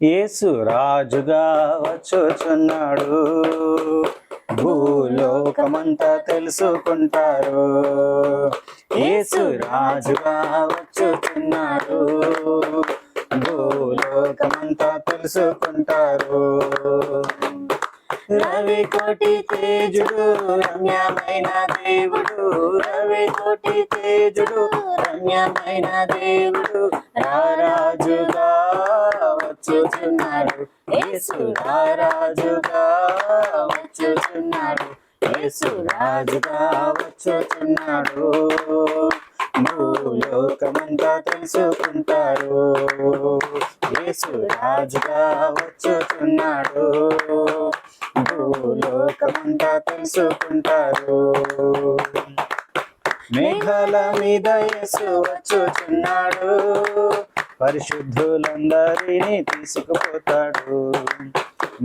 యేసు రాజుగా వచ్చుచున్నాడు, భూలోకమంతా తెలుసుకుంటారు. యేసు రాజుగా వచ్చుచున్నాడు, భూలోకమంతా తెలుసుకుంటారు. రవి కోటి తేజుడు రమ్యమైన దేవుడు, రవి కోటి తేజుడు రమ్యమైన దేవుడు, రారాజుగా వచ్చుచున్నాడు. యేసు రారాజుగా వచ్చుచున్నాడు, యేసు రాజుగా వచ్చుచున్నాడు, భూలోకమంతా తెలుసుకుంటారు. యేసు రాజుగా వచ్చుచున్నాడు, భూలోకమంతా తెలుసుకుంటారు. మేఘాల మీద యేసు వచ్చుచున్నాడు, పరిశుద్ధులందరినీ తీసుకుపోతాడు.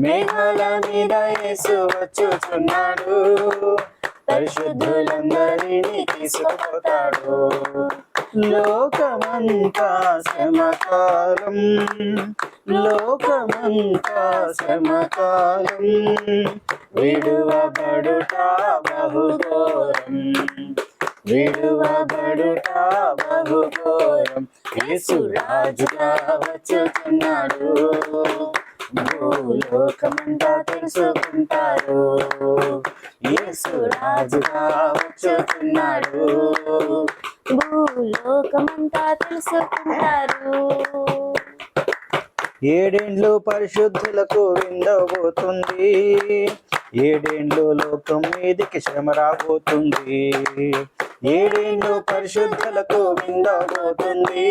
మేఘాల మీద యేసు వచ్చుచున్నాడు, పరిశుద్ధులందరినీ తీసుకుపోతాడు. లోకమంతా శ్రమకాలం, లోకమంతా శ్రమకాలం, విడువబడుట బహుఘోరం, విడువబడుట బహుఘోరం. యేసు రాజుగా వచ్చుచున్నాడు, భూలోకమంతా తెలుసుకుంటారు. యేసు రాజుగా వచ్చుచున్నాడు, భూలోకమంతా తెలుసుకుంటారు. ఏడేండ్లు పరిశుద్ధులకు విందబోతుంది, ఏడేండ్లు లోకం మీదికి శ్రమ రాబోతుంది. ఏడేండ్లు పరిశుద్ధులకు విందబోతుంది,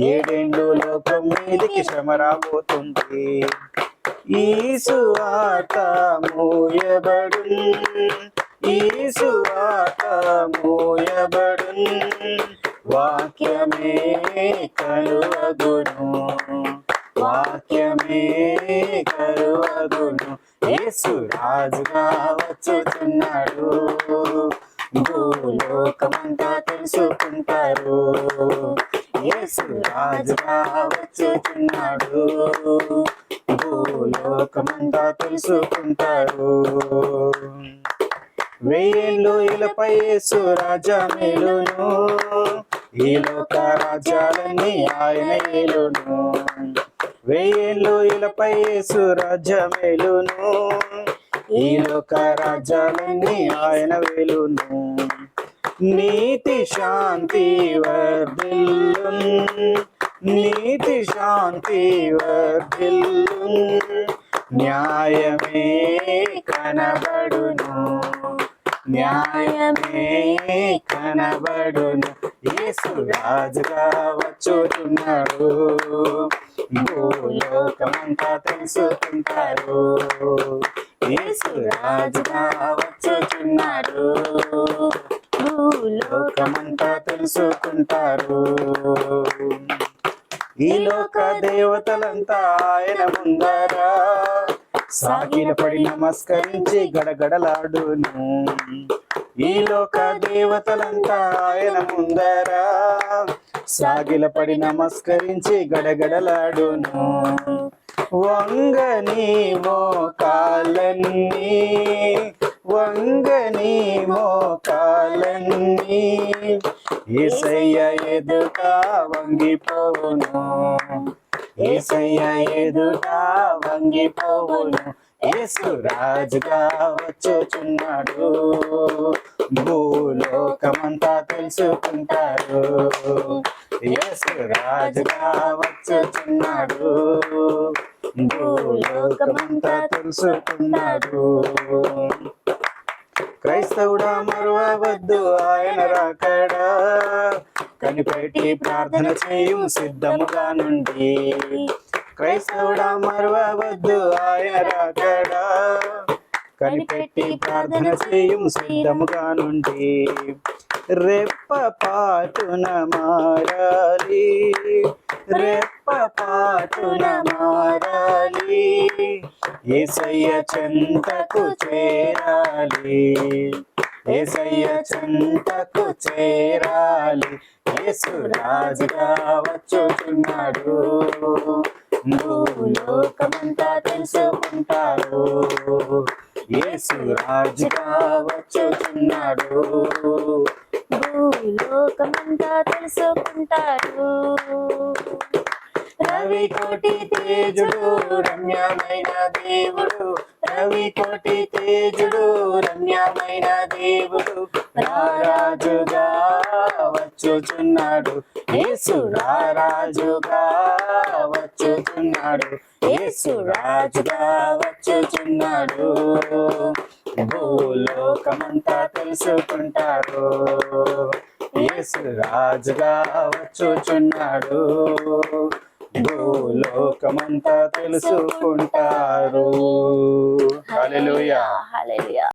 ఏడేండ్లు లోకం మీదికి శ్రమ రాబోతుంది. ఈ సువార్త మూయబడును, ఈ సువార్త మూయబడును, వాక్యమే కలువగును, వాక్యమే కలువగును. యేసు రాజుగా వచ్చుచున్నాడు, భూలోకమంతా తెలుసుకుంటారు. యేసు రాజుగా వచ్చుచున్నాడు, భూలోకమంతా తెలుసుకుంటారు. వెయ్యేళ్ళు ఇలపై యేసు రాజా మేలును, ఈ లోక రాజ్యాలన్నీ ఆయన ఏలును. వెయ్యేళ్ళు ఇలపై యేసు రాజా మేలును, ఈ లోక రాజ్యాలన్నీ ఆయన వేలును. నీతి శాంతి వర్ధిల్లును, నీతి శాంతి వర్ధిల్లును, న్యాయమే కనబడును, న్యాయమే కనబడును. యేసు రాజుగా వచ్చుచున్నాడు, భూలోకమంతా తెలుసుకుంటారు. యేసు రాజుగా వచ్చుచున్నాడు, భూలోకమంతా తెలుసుకుంటారు. ఈ లోక దేవతలంతా ఆయన ముందరా సాగిలపడి నమస్కరించి గడగడలాడును. ఈ లోక దేవతలంతా ఆయన ముందరా సాగిలపడి నమస్కరించి గడగడలాడును. వంగని మోకాలన్నీ, వంగని మోకాలన్నీ, యేసయ్య ఎదుట వంగిపోవును, యేసయ్య ఎదుట వంగిపోవును. యేసు రాజుగా వచ్చుచున్నాడు, భూలోకమంతా తెలుసుకుంటారు. యేసు రాజుగా వచ్చుచున్నాడు, భూలోకమంతా తెలుసుకున్నాడు. క్రైస్తవుడా మరువవద్దు ఆయన రాకడా, కనిపెట్టి ప్రార్థన చేయు సిద్ధముగా నుండి. క్రైస్తవుడా మరువవద్దు ఆయన రాకడా, కనిపెట్టి ప్రార్థన చేయు సిద్ధముగా నుండి. రెప్ప పాటున మారాలి, రెప్ప పాటున మారాలి, యేసయ్య చెంతకు చేరాలి, యేసయ్య చెంతకు చేరాలి. యేసు రాజుగా వచ్చుచున్నాడు, భూలోకమంతా తెలుసుకుంటారు. యేసు రాజుగా వచ్చుచున్నాడు. భూలోకమంతా తెలుసుకుంటారు. రవి కోటి తేజుడు రమ్యమైన దేవుడు, రవి కోటి తేజుడు రమ్యమైన దేవుడు రారాజుగా వచ్చుచున్నాడు. యేసు రారాజుగా వచ్చుచున్నాడు. యేసు రాజుగా వచ్చుచున్నాడు. భూలోకమంతా తెలుసుకుంటారు. యేసు రాజుగా వచ్చుచున్నాడు. భూలోకమంతా తెలుసుకుంటారు. హల్లెలూయా. హల్లెలూయా.